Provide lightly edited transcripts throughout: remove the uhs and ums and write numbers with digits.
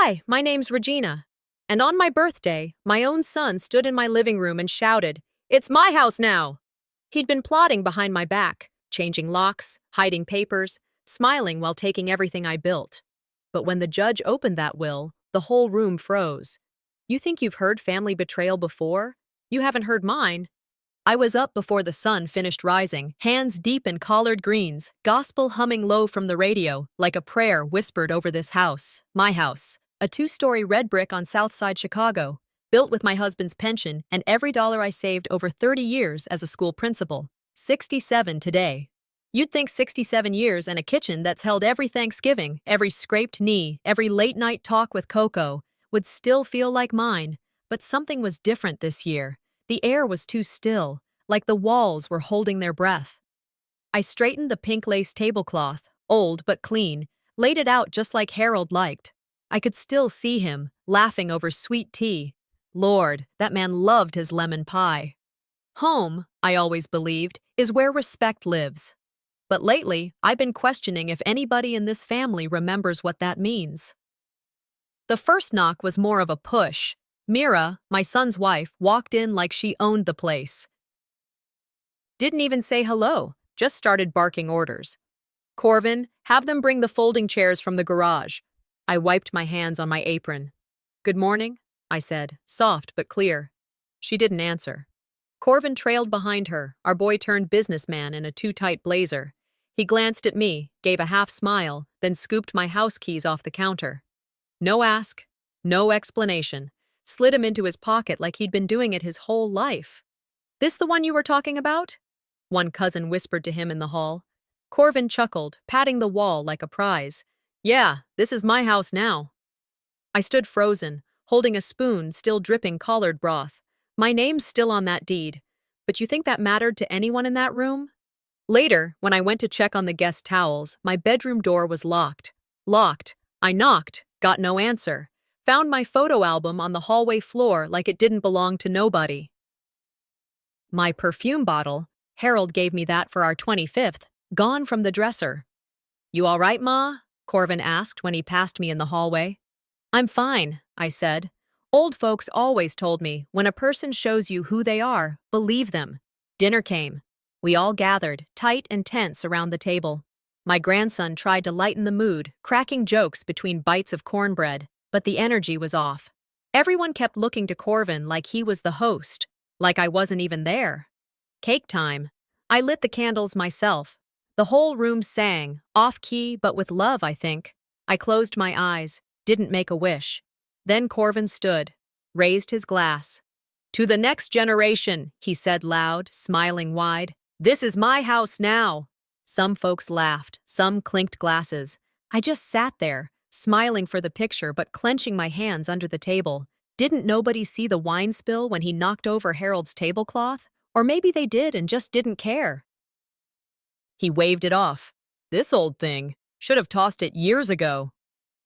Hi, my name's Regina. And on my birthday, my own son stood in my living room and shouted, "It's my house now!" He'd been plotting behind my back, changing locks, hiding papers, smiling while taking everything I built. But when the judge opened that will, the whole room froze. You think you've heard family betrayal before? You haven't heard mine. I was up before the sun finished rising, hands deep in collard greens, gospel humming low from the radio, like a prayer whispered over this house, my house, a two-story red brick on South Side Chicago, built with my husband's pension and every dollar I saved over 30 years as a school principal. 67 today. You'd think 67 years and a kitchen that's held every Thanksgiving, every scraped knee, every late-night talk with Coco would still feel like mine, but something was different this year. The air was too still, like the walls were holding their breath. I straightened the pink lace tablecloth, old but clean, laid it out just like Harold liked. I could still see him, laughing over sweet tea. Lord, that man loved his lemon pie. Home, I always believed, is where respect lives. But lately, I've been questioning if anybody in this family remembers what that means. The first knock was more of a push. Mira, my son's wife, walked in like she owned the place. Didn't even say hello, just started barking orders. "Corvin, have them bring the folding chairs from the garage." I wiped my hands on my apron. "Good morning," I said, soft but clear. She didn't answer. Corvin trailed behind her, our boy-turned-businessman in a too-tight blazer. He glanced at me, gave a half smile, then scooped my house keys off the counter. No ask, no explanation. Slid him into his pocket like he'd been doing it his whole life. "This the one you were talking about?" one cousin whispered to him in the hall. Corvin chuckled, patting the wall like a prize. "Yeah, this is my house now." I stood frozen, holding a spoon still dripping collard broth. My name's still on that deed. But you think that mattered to anyone in that room? Later, when I went to check on the guest towels, my bedroom door was locked. Locked. I knocked, got no answer. Found my photo album on the hallway floor like it didn't belong to nobody. My perfume bottle, Harold gave me that for our 25th, gone from the dresser. "You all right, Ma?" Corvin asked when he passed me in the hallway. "I'm fine," I said. Old folks always told me, when a person shows you who they are, believe them. Dinner came. We all gathered, tight and tense, around the table. My grandson tried to lighten the mood, cracking jokes between bites of cornbread, but the energy was off. Everyone kept looking to Corvin like he was the host, like I wasn't even there. Cake time. I lit the candles myself. The whole room sang, off-key but with love, I think. I closed my eyes, didn't make a wish. Then Corvin stood, raised his glass. "To the next generation," he said loud, smiling wide. "This is my house now." Some folks laughed, some clinked glasses. I just sat there, smiling for the picture but clenching my hands under the table. Didn't nobody see the wine spill when he knocked over Harold's tablecloth? Or maybe they did and just didn't care. He waved it off. "This old thing. Should have tossed it years ago."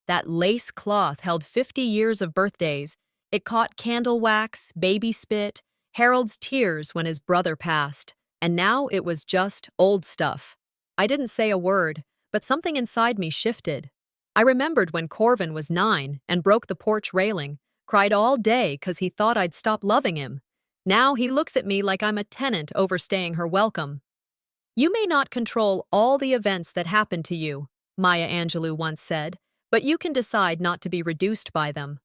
That lace cloth held 50 years of birthdays. It caught candle wax, baby spit, Harold's tears when his brother passed. And now it was just old stuff. I didn't say a word, but something inside me shifted. I remembered when Corvin was 9 and broke the porch railing, cried all day 'cause he thought I'd stop loving him. Now he looks at me like I'm a tenant overstaying her welcome. "You may not control all the events that happen to you," Maya Angelou once said, "but you can decide not to be reduced by them."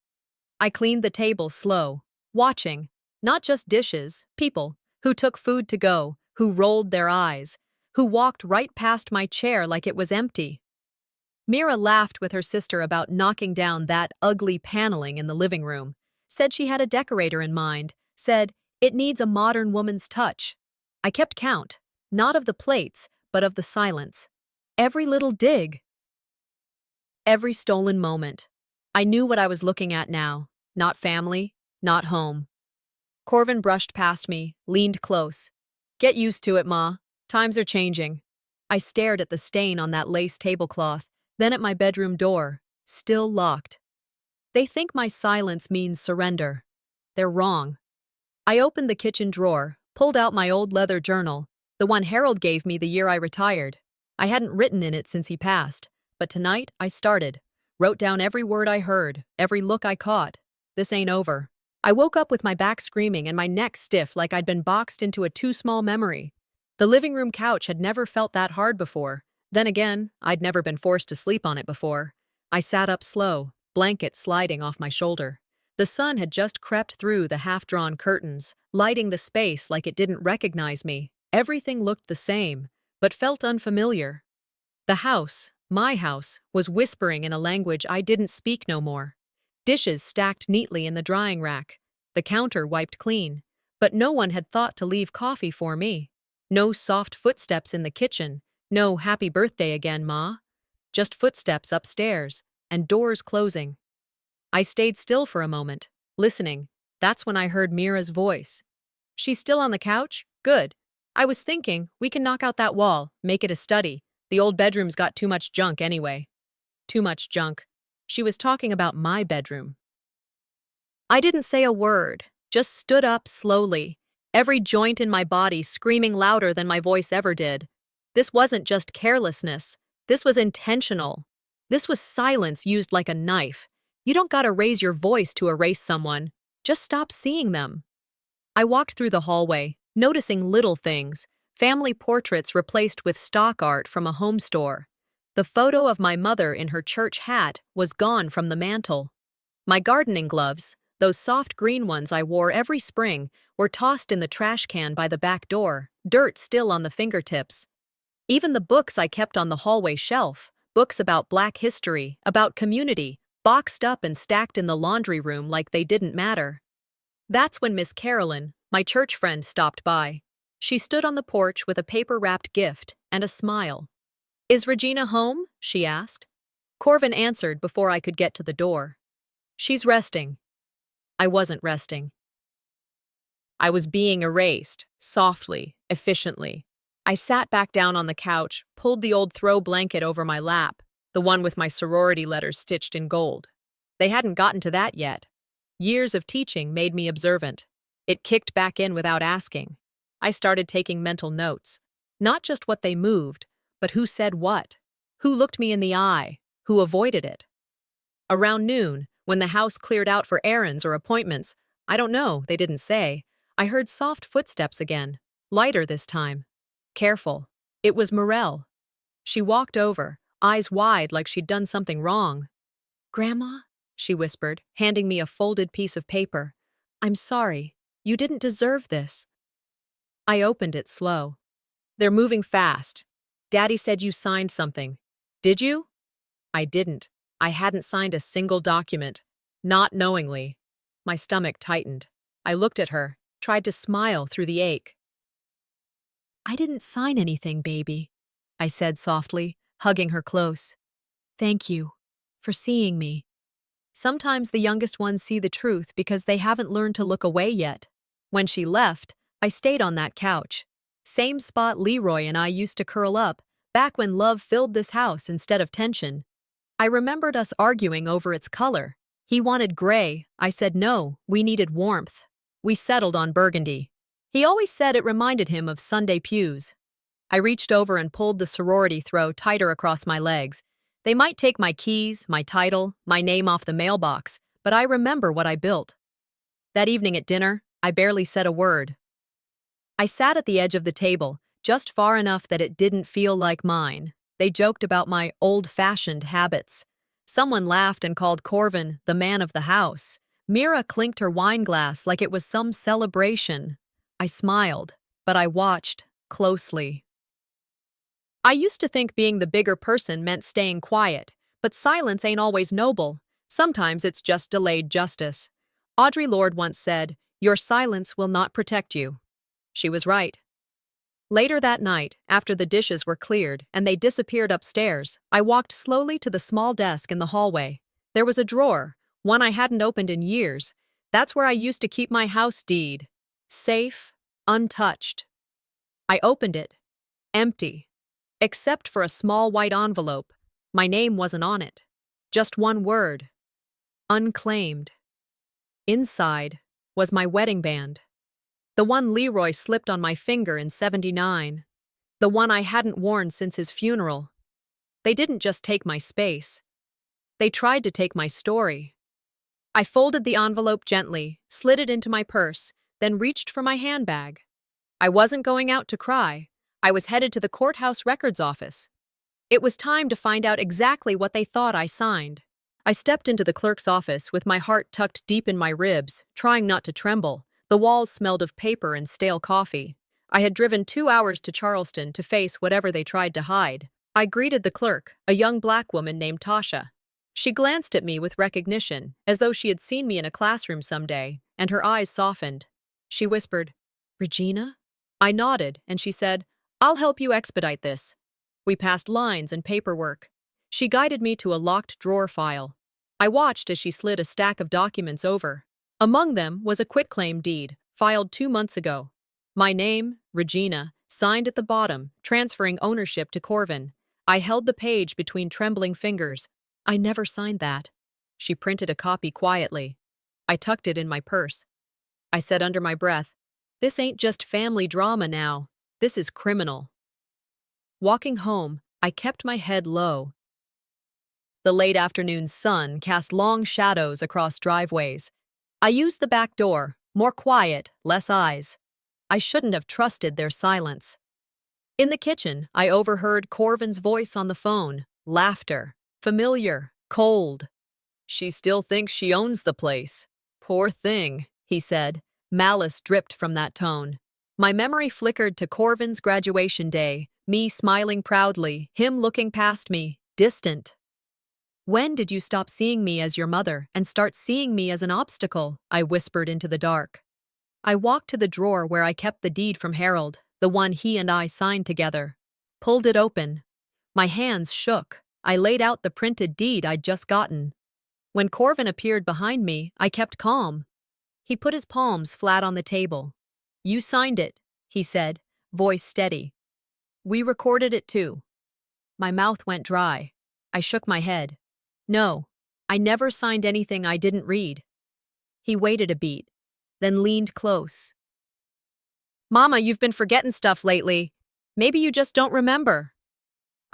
I cleaned the table slow, watching, not just dishes, people, who took food to go, who rolled their eyes, who walked right past my chair like it was empty. Mira laughed with her sister about knocking down that ugly paneling in the living room, said she had a decorator in mind, said, "It needs a modern woman's touch." I kept count, not of the plates, but of the silence. Every little dig. Every stolen moment. I knew what I was looking at now. Not family, not home. Corvin brushed past me, leaned close. "Get used to it, Ma. Times are changing." I stared at the stain on that lace tablecloth, then at my bedroom door, still locked. They think my silence means surrender. They're wrong. I opened the kitchen drawer, pulled out my old leather journal, the one Harold gave me the year I retired. I hadn't written in it since he passed, but tonight I started. Wrote down every word I heard, every look I caught. This ain't over. I woke up with my back screaming and my neck stiff like I'd been boxed into a too small memory. The living room couch had never felt that hard before. Then again, I'd never been forced to sleep on it before. I sat up slow, blanket sliding off my shoulder. The sun had just crept through the half-drawn curtains, lighting the space like it didn't recognize me. Everything looked the same, but felt unfamiliar. The house, my house, was whispering in a language I didn't speak no more. Dishes stacked neatly in the drying rack, the counter wiped clean, but no one had thought to leave coffee for me. No soft footsteps in the kitchen, no happy birthday again, Ma. Just footsteps upstairs, and doors closing. I stayed still for a moment, listening. That's when I heard Mira's voice. She's still on the couch? Good. I was thinking, we can knock out that wall, make it a study. The old bedroom's got too much junk anyway. Too much junk. She was talking about my bedroom. I didn't say a word, just stood up slowly, every joint in my body screaming louder than my voice ever did. This wasn't just carelessness. This was intentional. This was silence used like a knife. You don't gotta raise your voice to erase someone. Just stop seeing them. I walked through the hallway, noticing little things. Family portraits replaced with stock art from a home store. The photo of my mother in her church hat was gone from the mantel. My gardening gloves, those soft green ones I wore every spring, were tossed in the trash can by the back door, dirt still on the fingertips. Even the books I kept on the hallway shelf, books about Black history, about community, boxed up and stacked in the laundry room like they didn't matter. That's when Miss Carolyn, my church friend, stopped by. She stood on the porch with a paper-wrapped gift and a smile. "Is Regina home?" she asked. Corvin answered before I could get to the door. "She's resting." I wasn't resting. I was being erased, softly, efficiently. I sat back down on the couch, pulled the old throw blanket over my lap, the one with my sorority letters stitched in gold. They hadn't gotten to that yet. Years of teaching made me observant. It kicked back in without asking. I started taking mental notes. Not just what they moved, but who said what, who looked me in the eye, who avoided it. Around noon, when the house cleared out for errands or appointments, I don't know, they didn't say, I heard soft footsteps again, lighter this time. Careful. It was Morel. She walked over, eyes wide like she'd done something wrong. "Grandma?" she whispered, handing me a folded piece of paper. "I'm sorry. You didn't deserve this." I opened it slow. "They're moving fast. Daddy said you signed something. Did you?" I didn't. I hadn't signed a single document. Not knowingly. My stomach tightened. I looked at her, tried to smile through the ache. "I didn't sign anything, baby," I said softly, hugging her close. "Thank you for seeing me." Sometimes the youngest ones see the truth because they haven't learned to look away yet. When she left, I stayed on that couch. Same spot Leroy and I used to curl up, back when love filled this house instead of tension. I remembered us arguing over its color. He wanted gray. I said no, we needed warmth. We settled on burgundy. He always said it reminded him of Sunday pews. I reached over and pulled the sorority throw tighter across my legs. They might take my keys, my title, my name off the mailbox, but I remember what I built. That evening at dinner, I barely said a word. I sat at the edge of the table, just far enough that it didn't feel like mine. They joked about my old-fashioned habits. Someone laughed and called Corvin the man of the house. Mira clinked her wine glass like it was some celebration. I smiled, but I watched closely. I used to think being the bigger person meant staying quiet, but silence ain't always noble. Sometimes it's just delayed justice. Audre Lorde once said, "Your silence will not protect you." She was right. Later that night, after the dishes were cleared and they disappeared upstairs, I walked slowly to the small desk in the hallway. There was a drawer, one I hadn't opened in years. That's where I used to keep my house deed. Safe, untouched. I opened it. Empty. Except for a small white envelope. My name wasn't on it. Just one word. Unclaimed. Inside was my wedding band. The one Leroy slipped on my finger in '79. The one I hadn't worn since his funeral. They didn't just take my space. They tried to take my story. I folded the envelope gently, slid it into my purse, then reached for my handbag. I wasn't going out to cry. I was headed to the courthouse records office. It was time to find out exactly what they thought I signed. I stepped into the clerk's office with my heart tucked deep in my ribs, trying not to tremble. The walls smelled of paper and stale coffee. I had driven 2 hours to Charleston to face whatever they tried to hide. I greeted the clerk, a young black woman named Tasha. She glanced at me with recognition, as though she had seen me in a classroom someday, and her eyes softened. She whispered, "Regina?" I nodded, and she said, "I'll help you expedite this." We passed lines and paperwork. She guided me to a locked drawer file. I watched as she slid a stack of documents over. Among them was a quitclaim deed, filed 2 months ago. My name, Regina, signed at the bottom, transferring ownership to Corvin. I held the page between trembling fingers. "I never signed that." She printed a copy quietly. I tucked it in my purse. I said under my breath, "This ain't just family drama now. This is criminal." Walking home, I kept my head low. The late afternoon sun cast long shadows across driveways. I used the back door, more quiet, less eyes. I shouldn't have trusted their silence. In the kitchen, I overheard Corvin's voice on the phone. Laughter. Familiar. Cold. "She still thinks she owns the place. Poor thing," he said. Malice dripped from that tone. My memory flickered to Corvin's graduation day, me smiling proudly, him looking past me, distant. "When did you stop seeing me as your mother and start seeing me as an obstacle?" I whispered into the dark. I walked to the drawer where I kept the deed from Harold, the one he and I signed together. Pulled it open. My hands shook. I laid out the printed deed I'd just gotten. When Corvin appeared behind me, I kept calm. He put his palms flat on the table. "You signed it," he said, voice steady. "We recorded it too." My mouth went dry. I shook my head. "No, I never signed anything I didn't read." He waited a beat, then leaned close. "Mama, you've been forgetting stuff lately. Maybe you just don't remember."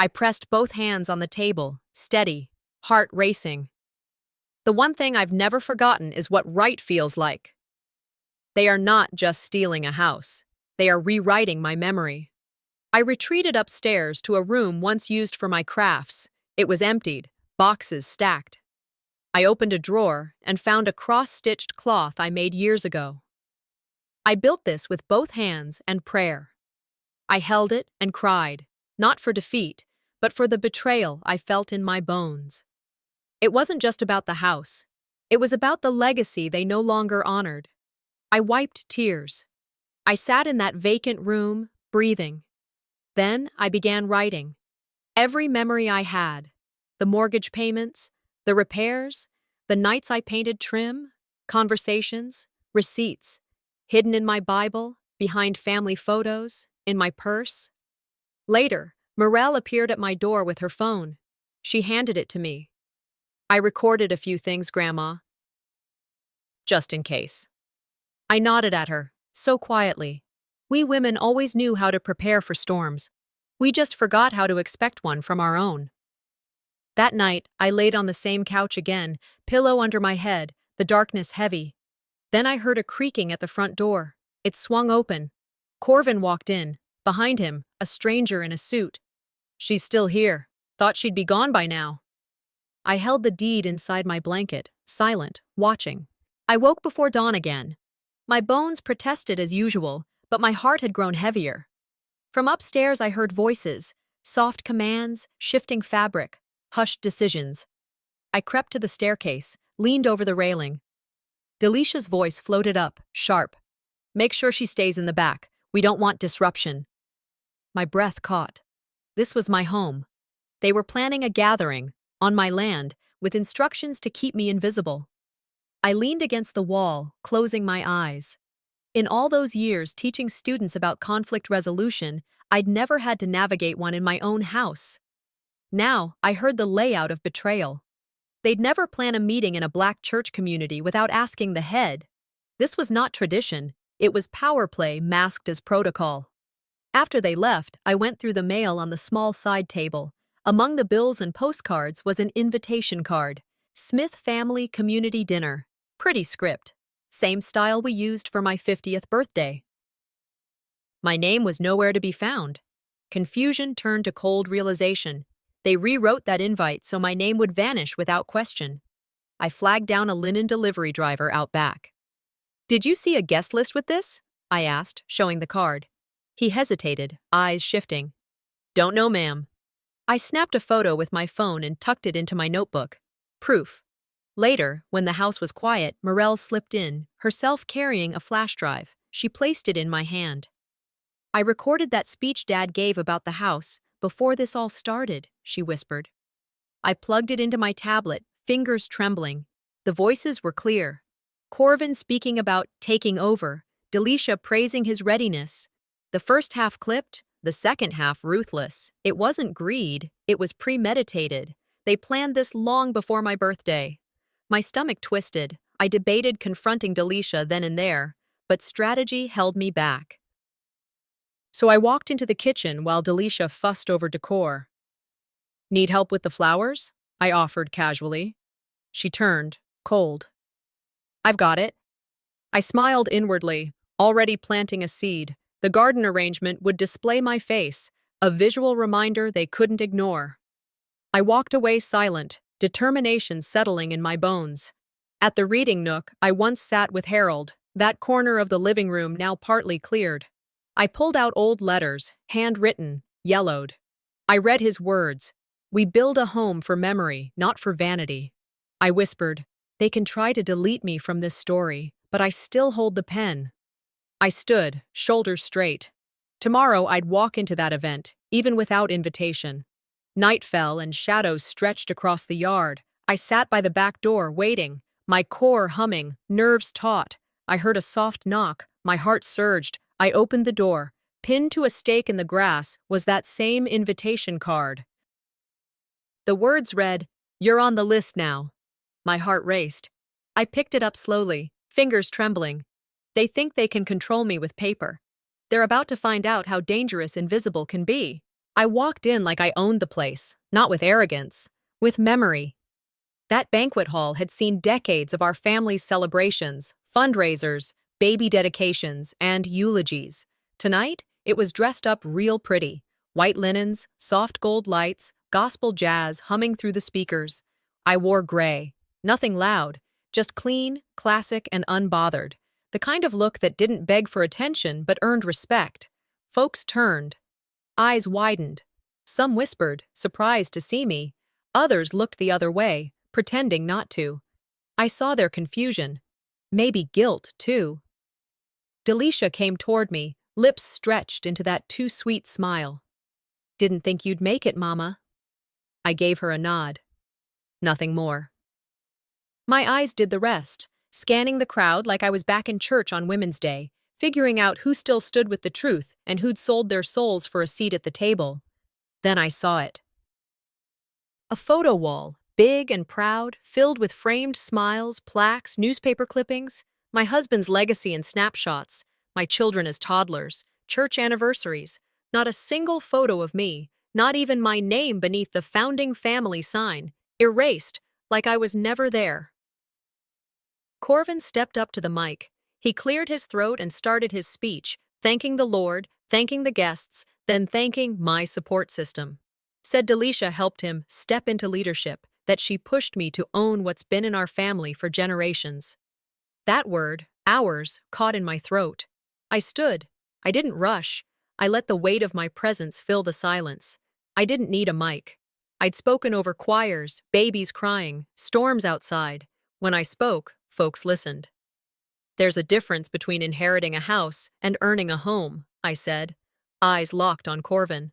I pressed both hands on the table, steady, heart racing. The one thing I've never forgotten is what right feels like. They are not just stealing a house. They are rewriting my memory. I retreated upstairs to a room once used for my crafts. It was emptied, boxes stacked. I opened a drawer and found a cross-stitched cloth I made years ago. I built this with both hands and prayer. I held it and cried, not for defeat, but for the betrayal I felt in my bones. It wasn't just about the house. It was about the legacy they no longer honored. I wiped tears. I sat in that vacant room, breathing. Then I began writing. Every memory I had, the mortgage payments, the repairs, the nights I painted trim, conversations, receipts, hidden in my Bible, behind family photos, in my purse. Later, Morelle appeared at my door with her phone. She handed it to me. "I recorded a few things, Grandma. Just in case." I nodded at her, so quietly. We women always knew how to prepare for storms. We just forgot how to expect one from our own. That night, I laid on the same couch again, pillow under my head, the darkness heavy. Then I heard a creaking at the front door. It swung open. Corvin walked in. Behind him, a stranger in a suit. "She's still here. Thought she'd be gone by now." I held the deed inside my blanket, silent, watching. I woke before dawn again. My bones protested as usual, but my heart had grown heavier. From upstairs I heard voices, soft commands, shifting fabric, hushed decisions. I crept to the staircase, leaned over the railing. Delicia's voice floated up, sharp. "Make sure she stays in the back. We don't want disruption." My breath caught. This was my home. They were planning a gathering, on my land, with instructions to keep me invisible. I leaned against the wall, closing my eyes. In all those years teaching students about conflict resolution, I'd never had to navigate one in my own house. Now, I heard the layout of betrayal. They'd never plan a meeting in a black church community without asking the head. This was not tradition. It was power play masked as protocol. After they left, I went through the mail on the small side table. Among the bills and postcards was an invitation card. Smith Family Community Dinner. Pretty script. Same style we used for my 50th birthday. My name was nowhere to be found. Confusion turned to cold realization. They rewrote that invite so my name would vanish without question. I flagged down a linen delivery driver out back. "Did you see a guest list with this?" I asked, showing the card. He hesitated, eyes shifting. "Don't know, ma'am." I snapped a photo with my phone and tucked it into my notebook. Proof. Later, when the house was quiet, Morel slipped in, herself carrying a flash drive. She placed it in my hand. "I recorded that speech Dad gave about the house before this all started," she whispered. I plugged it into my tablet, fingers trembling. The voices were clear. Corvin speaking about taking over, Delisha praising his readiness. The first half clipped, the second half ruthless. It wasn't greed, it was premeditated. They planned this long before my birthday. My stomach twisted. I debated confronting Delisha then and there, but strategy held me back. So I walked into the kitchen while Delisha fussed over decor. "Need help with the flowers?" I offered casually. She turned, cold. "I've got it." I smiled inwardly, already planting a seed. The garden arrangement would display my face, a visual reminder they couldn't ignore. I walked away silent, determination settling in my bones. At the reading nook, I once sat with Harold, that corner of the living room now partly cleared. I pulled out old letters, handwritten, yellowed. I read his words. "We build a home for memory, not for vanity." I whispered, "They can try to delete me from this story, but I still hold the pen." I stood, shoulders straight. Tomorrow I'd walk into that event, even without invitation. Night fell and shadows stretched across the yard. I sat by the back door, waiting, my core humming, nerves taut. I heard a soft knock. My heart surged. I opened the door. Pinned to a stake in the grass was that same invitation card. The words read, "You're on the list now." My heart raced. I picked it up slowly, fingers trembling. They think they can control me with paper. They're about to find out how dangerous invisible can be. I walked in like I owned the place, not with arrogance, with memory. That banquet hall had seen decades of our family's celebrations, fundraisers, baby dedications, and eulogies. Tonight, it was dressed up real pretty. White linens, soft gold lights, gospel jazz humming through the speakers. I wore gray. Nothing loud, just clean, classic, and unbothered. The kind of look that didn't beg for attention but earned respect. Folks turned. Eyes widened. Some whispered, surprised to see me. Others looked the other way, pretending not to. I saw their confusion. Maybe guilt, too. Delisha came toward me, lips stretched into that too sweet smile. "Didn't think you'd make it, Mama." I gave her a nod. Nothing more. My eyes did the rest, scanning the crowd like I was back in church on Women's Day, figuring out who still stood with the truth and who'd sold their souls for a seat at the table. Then I saw it. A photo wall, big and proud, filled with framed smiles, plaques, newspaper clippings, my husband's legacy and snapshots, my children as toddlers, church anniversaries, not a single photo of me, not even my name beneath the founding family sign, erased, like I was never there. Corvin stepped up to the mic. He cleared his throat and started his speech, thanking the Lord, thanking the guests, then thanking my support system. Said Delisha helped him step into leadership, that she pushed me to own what's been in our family for generations. That word, ours, caught in my throat. I stood. I didn't rush. I let the weight of my presence fill the silence. I didn't need a mic. I'd spoken over choirs, babies crying, storms outside. When I spoke, folks listened. "There's a difference between inheriting a house and earning a home," I said. Eyes locked on Corvin.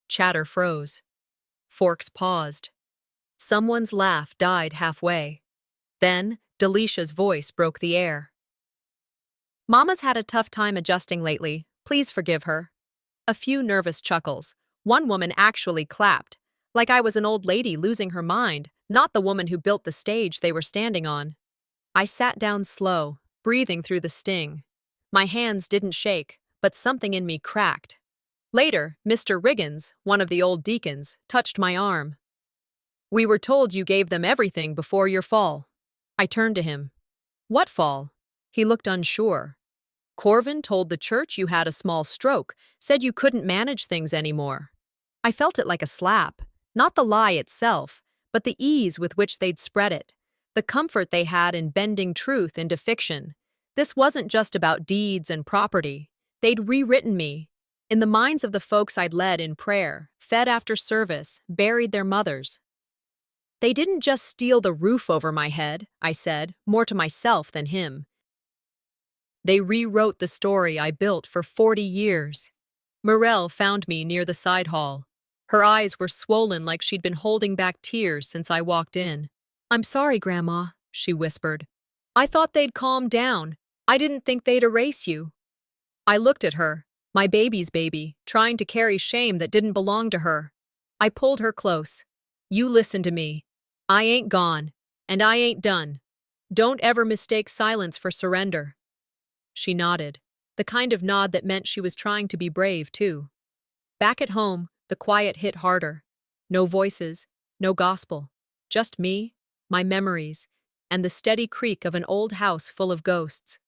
Chatter froze. Forks paused. Someone's laugh died halfway. Then, Delisha's voice broke the air. "Mama's had a tough time adjusting lately. Please forgive her." A few nervous chuckles. One woman actually clapped, like I was an old lady losing her mind, not the woman who built the stage they were standing on. I sat down slow, breathing through the sting. My hands didn't shake, but something in me cracked. Later, Mr. Riggins, one of the old deacons, touched my arm. "We were told you gave them everything before your fall." I turned to him. "What fall?" He looked unsure. "Corvin told the church you had a small stroke, said you couldn't manage things anymore." I felt it like a slap, not the lie itself, but the ease with which they'd spread it, the comfort they had in bending truth into fiction. This wasn't just about deeds and property. They'd rewritten me. In the minds of the folks I'd led in prayer, fed after service, buried their mothers. "They didn't just steal the roof over my head," I said, more to myself than him. "They rewrote the story I built for 40 years. Morel found me near the side hall. Her eyes were swollen like she'd been holding back tears since I walked in. "I'm sorry, Grandma," she whispered. "I thought they'd calm down. I didn't think they'd erase you." I looked at her, my baby's baby, trying to carry shame that didn't belong to her. I pulled her close. "You listen to me. I ain't gone, and I ain't done. Don't ever mistake silence for surrender." She nodded, the kind of nod that meant she was trying to be brave, too. Back at home, the quiet hit harder. No voices, no gospel. Just me, my memories, and the steady creak of an old house full of ghosts.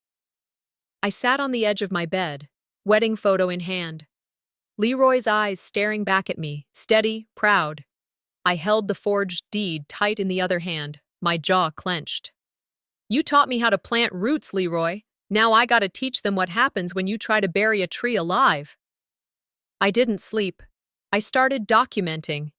I sat on the edge of my bed, wedding photo in hand. Leroy's eyes staring back at me, steady, proud. I held the forged deed tight in the other hand, my jaw clenched. "You taught me how to plant roots, Leroy. Now I gotta teach them what happens when you try to bury a tree alive." I didn't sleep. I started documenting.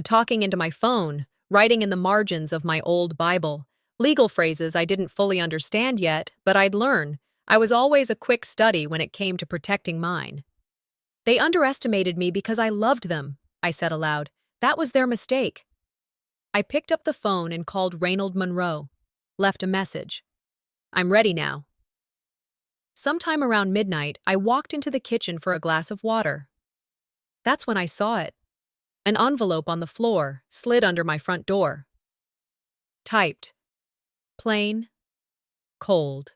Talking into my phone, writing in the margins of my old Bible. Legal phrases I didn't fully understand yet, but I'd learn. I was always a quick study when it came to protecting mine. "They underestimated me because I loved them," I said aloud. "That was their mistake." I picked up the phone and called Reynold Monroe. Left a message. "I'm ready now." Sometime around midnight, I walked into the kitchen for a glass of water. That's when I saw it. An envelope on the floor slid under my front door. Typed. Plain. Cold.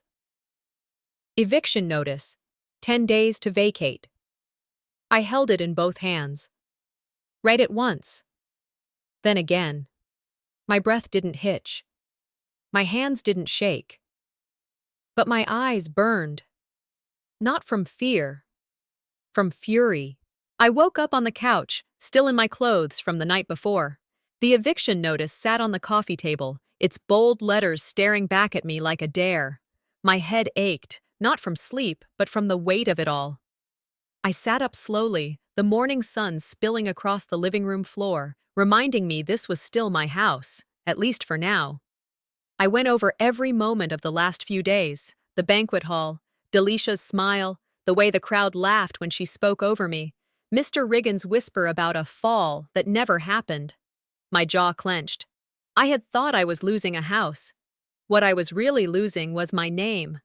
Eviction notice. 10 days to vacate. I held it in both hands. Read it once. Then again. My breath didn't hitch. My hands didn't shake. But my eyes burned. Not from fear. From fury. I woke up on the couch, still in my clothes from the night before. The eviction notice sat on the coffee table, its bold letters staring back at me like a dare. My head ached, not from sleep, but from the weight of it all. I sat up slowly, the morning sun spilling across the living room floor, reminding me this was still my house, at least for now. I went over every moment of the last few days, the banquet hall, Delicia's smile, the way the crowd laughed when she spoke over me, Mr. Riggins' whisper about a fall that never happened. My jaw clenched. I had thought I was losing a house. What I was really losing was my name.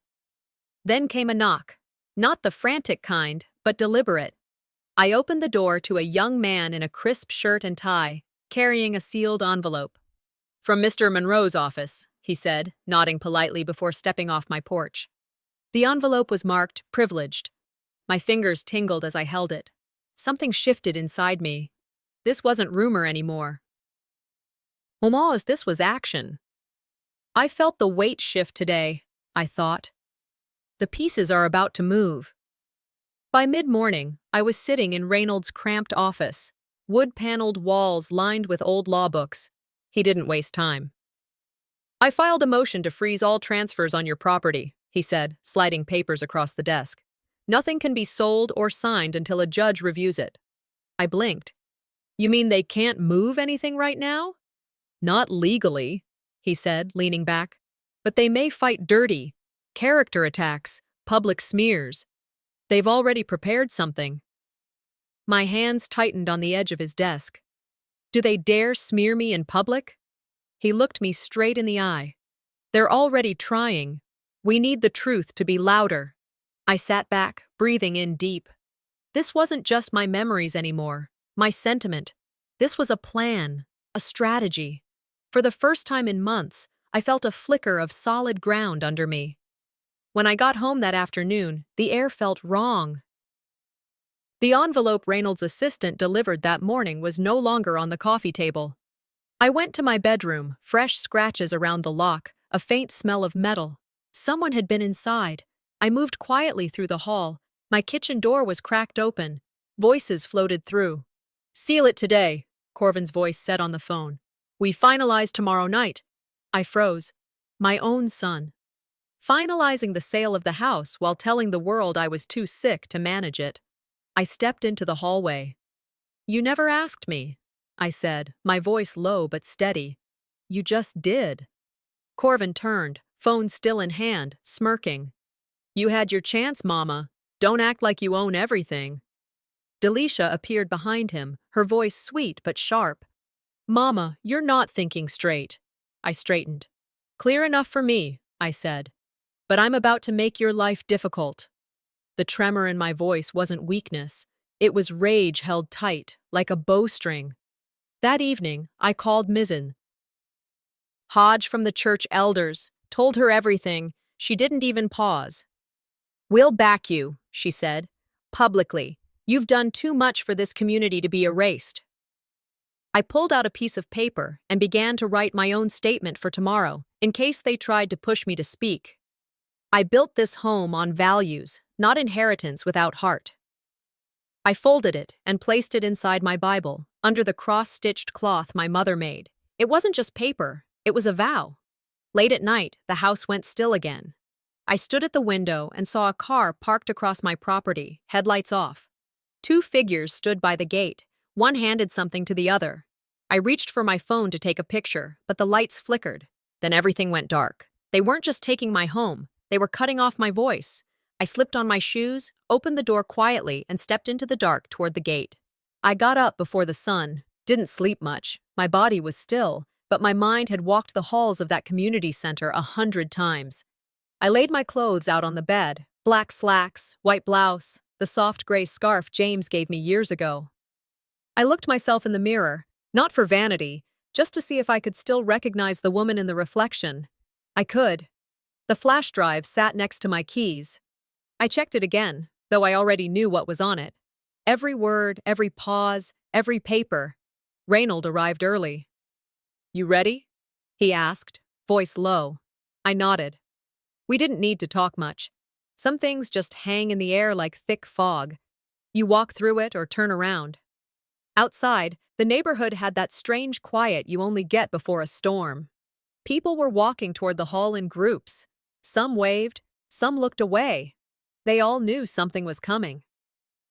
Then came a knock. Not the frantic kind, but deliberate. I opened the door to a young man in a crisp shirt and tie, carrying a sealed envelope. "From Mr. Monroe's office," he said, nodding politely before stepping off my porch. The envelope was marked "Privileged." My fingers tingled as I held it. Something shifted inside me. This wasn't rumor anymore. Almost this was action. I felt the weight shift today, I thought. The pieces are about to move. By mid-morning, I was sitting in Reynold's cramped office, wood-paneled walls lined with old law books. He didn't waste time. "I filed a motion to freeze all transfers on your property," he said, sliding papers across the desk. "Nothing can be sold or signed until a judge reviews it." I blinked. "You mean they can't move anything right now?" "Not legally," he said, leaning back. "But they may fight dirty. Character attacks, public smears. They've already prepared something." My hands tightened on the edge of his desk. "Do they dare smear me in public?" He looked me straight in the eye. "They're already trying. We need the truth to be louder." I sat back, breathing in deep. This wasn't just my memories anymore, my sentiment. This was a plan, a strategy. For the first time in months, I felt a flicker of solid ground under me. When I got home that afternoon, the air felt wrong. The envelope Reynolds' assistant delivered that morning was no longer on the coffee table. I went to my bedroom, fresh scratches around the lock, a faint smell of metal. Someone had been inside. I moved quietly through the hall. My kitchen door was cracked open. Voices floated through. "Seal it today," Corvin's voice said on the phone. "We finalize tomorrow night." I froze. My own son. Finalizing the sale of the house while telling the world I was too sick to manage it. I stepped into the hallway. "You never asked me," I said, my voice low but steady. "You just did." Corvin turned, phone still in hand, smirking. "You had your chance, Mama. Don't act like you own everything." Delisha appeared behind him, her voice sweet but sharp. "Mama, you're not thinking straight." I straightened. "Clear enough for me," I said. "But I'm about to make your life difficult." The tremor in my voice wasn't weakness. It was rage held tight, like a bowstring. That evening, I called Mrs. Hodge from the church elders, told her everything. She didn't even pause. "We'll back you," she said, publicly. "You've done too much for this community to be erased." I pulled out a piece of paper and began to write my own statement for tomorrow, in case they tried to push me to speak. I built this home on values, not inheritance without heart. I folded it and placed it inside my Bible, under the cross-stitched cloth my mother made. It wasn't just paper, it was a vow. Late at night, the house went still again. I stood at the window and saw a car parked across my property, headlights off. Two figures stood by the gate. One handed something to the other. I reached for my phone to take a picture, but the lights flickered. Then everything went dark. They weren't just taking my home, they were cutting off my voice. I slipped on my shoes, opened the door quietly, and stepped into the dark toward the gate. I got up before the sun, didn't sleep much. My body was still, but my mind had walked the halls of that community center 100 times. I laid my clothes out on the bed, black slacks, white blouse, the soft gray scarf James gave me years ago. I looked myself in the mirror, not for vanity, just to see if I could still recognize the woman in the reflection. I could. The flash drive sat next to my keys. I checked it again, though I already knew what was on it. Every word, every pause, every paper. Reynold arrived early. "You ready?" he asked, voice low. I nodded. We didn't need to talk much. Some things just hang in the air like thick fog. You walk through it or turn around. Outside, the neighborhood had that strange quiet you only get before a storm. People were walking toward the hall in groups. Some waved, some looked away. They all knew something was coming.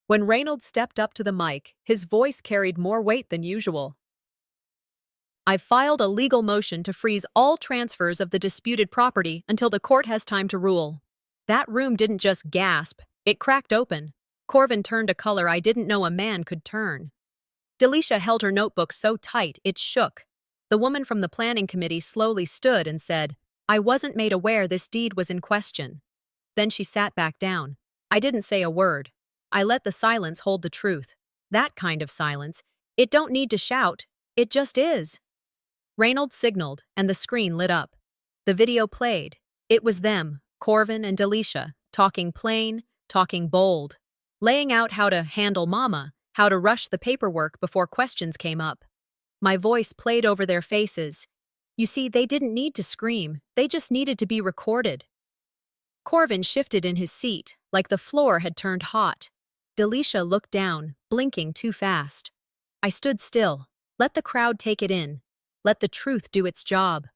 When Reynolds stepped up to the mic, his voice carried more weight than usual. "I've filed a legal motion to freeze all transfers of the disputed property until the court has time to rule." That room didn't just gasp, it cracked open. Corvin turned a color I didn't know a man could turn. Delisha held her notebook so tight it shook. The woman from the planning committee slowly stood and said, "I wasn't made aware this deed was in question." Then she sat back down. I didn't say a word. I let the silence hold the truth. That kind of silence. It don't need to shout. It just is. Reynolds signaled, and the screen lit up. The video played. It was them, Corvin and Delisha, talking plain, talking bold, laying out how to handle Mama, how to rush the paperwork before questions came up. My voice played over their faces. You see, they didn't need to scream. They just needed to be recorded. Corvin shifted in his seat, like the floor had turned hot. Delisha looked down, blinking too fast. I stood still. Let the crowd take it in. Let the truth do its job.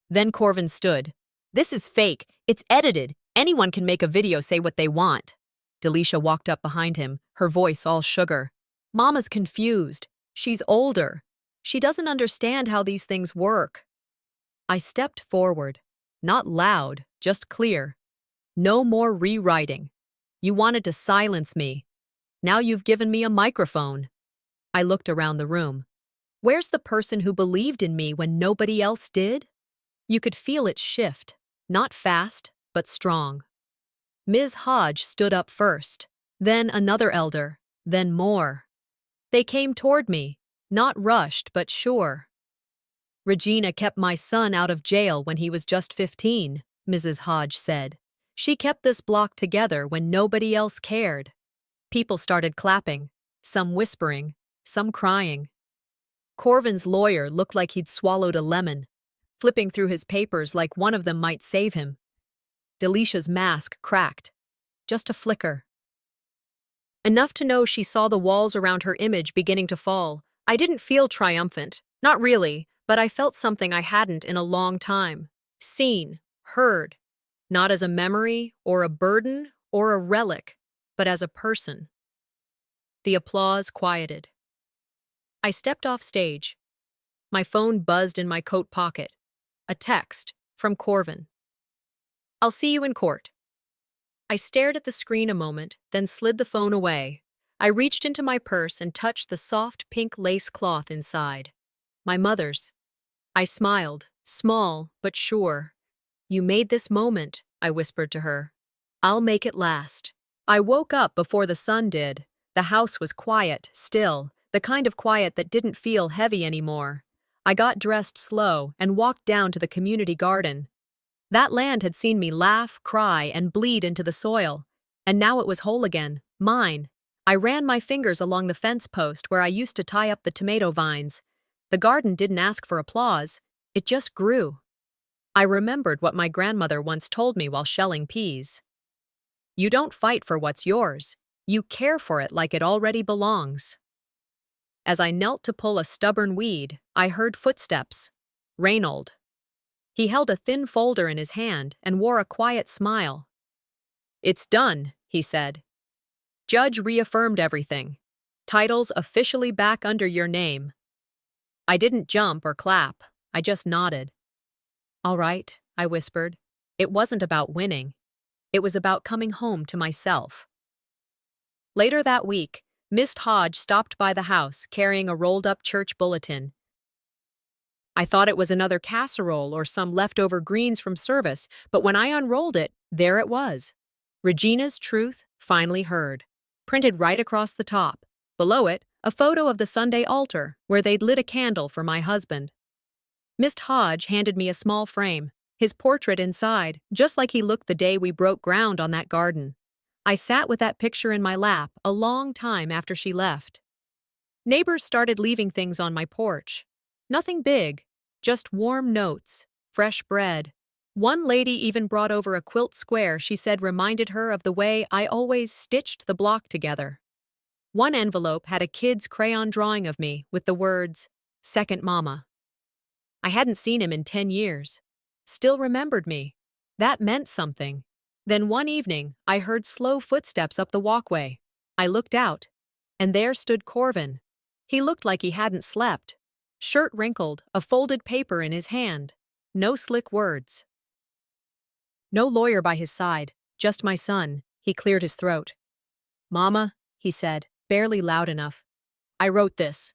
Then Corvin stood. "This is fake. It's edited. Anyone can make a video say what they want." Delisha walked up behind him, her voice all sugar. "Mama's confused. She's older. She doesn't understand how these things work." I stepped forward. Not loud, just clear. "No more rewriting. You wanted to silence me. Now you've given me a microphone." I looked around the room. Where's the person who believed in me when nobody else did? You could feel it shift, not fast, but strong. Ms. Hodge stood up first, then another elder, then more. They came toward me, not rushed but sure. "Regina kept my son out of jail when he was just 15, Mrs. Hodge said. "She kept this block together when nobody else cared." People started clapping, some whispering, some crying. Corvin's lawyer looked like he'd swallowed a lemon, flipping through his papers like one of them might save him. Delicia's mask cracked. Just a flicker. Enough to know she saw the walls around her image beginning to fall. I didn't feel triumphant. Not really, but I felt something I hadn't in a long time. Seen, heard. Not as a memory, or a burden, or a relic, but as a person. The applause quieted. I stepped off stage. My phone buzzed in my coat pocket. A text from Corvin. "I'll see you in court." I stared at the screen a moment, then slid the phone away. I reached into my purse and touched the soft pink lace cloth inside. My mother's. I smiled, small but sure. "You made this moment," I whispered to her. "I'll make it last." I woke up before the sun did. The house was quiet, still, the kind of quiet that didn't feel heavy anymore. I got dressed slow and walked down to the community garden. That land had seen me laugh, cry, and bleed into the soil. And now it was whole again, mine. I ran my fingers along the fence post where I used to tie up the tomato vines. The garden didn't ask for applause, it just grew. I remembered what my grandmother once told me while shelling peas. You don't fight for what's yours, you care for it like it already belongs. As I knelt to pull a stubborn weed, I heard footsteps. Reynold. He held a thin folder in his hand and wore a quiet smile. "It's done," he said. "Judge reaffirmed everything. Title's officially back under your name." I didn't jump or clap, I just nodded. "All right," I whispered. It wasn't about winning. It was about coming home to myself. Later that week, Miss Hodge stopped by the house carrying a rolled-up church bulletin. I thought it was another casserole or some leftover greens from service, but when I unrolled it, there it was. Regina's truth finally heard. Printed right across the top. Below it, a photo of the Sunday altar, where they'd lit a candle for my husband. Miss Hodge handed me a small frame, his portrait inside, just like he looked the day we broke ground on that garden. I sat with that picture in my lap a long time after she left. Neighbors started leaving things on my porch. Nothing big, just warm notes, fresh bread. One lady even brought over a quilt square she said reminded her of the way I always stitched the block together. One envelope had a kid's crayon drawing of me with the words, "Second Mama." I hadn't seen him in 10 years. Still remembered me. That meant something. Then one evening, I heard slow footsteps up the walkway. I looked out, and there stood Corvin. He looked like he hadn't slept. Shirt wrinkled, a folded paper in his hand. No slick words. No lawyer by his side, just my son. He cleared his throat. "Mama," he said, barely loud enough. "I wrote this."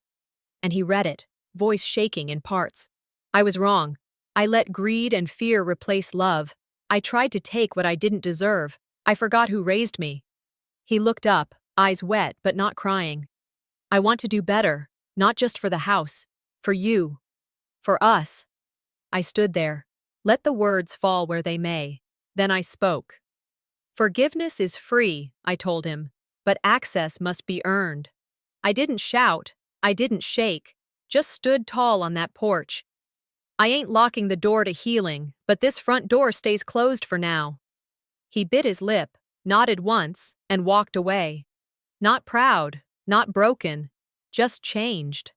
And he read it, voice shaking in parts. "I was wrong. I let greed and fear replace love. I tried to take what I didn't deserve. I forgot who raised me." He looked up, eyes wet but not crying. "I want to do better, not just for the house. For you. For us." I stood there. Let the words fall where they may. Then I spoke. "Forgiveness is free," I told him, "but access must be earned." I didn't shout. I didn't shake. Just stood tall on that porch. "I ain't locking the door to healing, but this front door stays closed for now." He bit his lip, nodded once, and walked away. Not proud, not broken, just changed.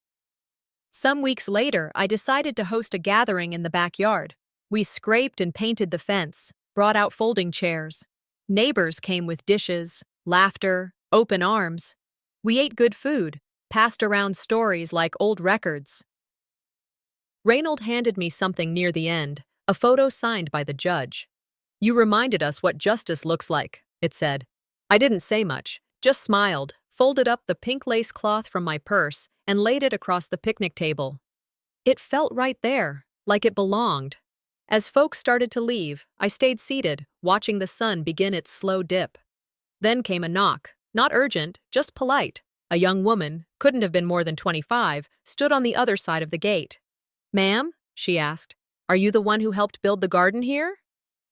Some weeks later, I decided to host a gathering in the backyard. We scraped and painted the fence, brought out folding chairs. Neighbors came with dishes, laughter, open arms. We ate good food, passed around stories like old records. Reynold handed me something near the end, a photo signed by the judge. "You reminded us what justice looks like," it said. I didn't say much, just smiled, folded up the pink lace cloth from my purse, and laid it across the picnic table. It felt right there, like it belonged. As folks started to leave, I stayed seated, watching the sun begin its slow dip. Then came a knock, not urgent, just polite. A young woman, couldn't have been more than 25, stood on the other side of the gate. "Ma'am?" she asked. "Are you the one who helped build the garden here?"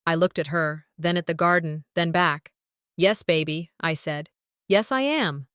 I looked at her, then at the garden, then back. "Yes, baby," I said. Yes, I am.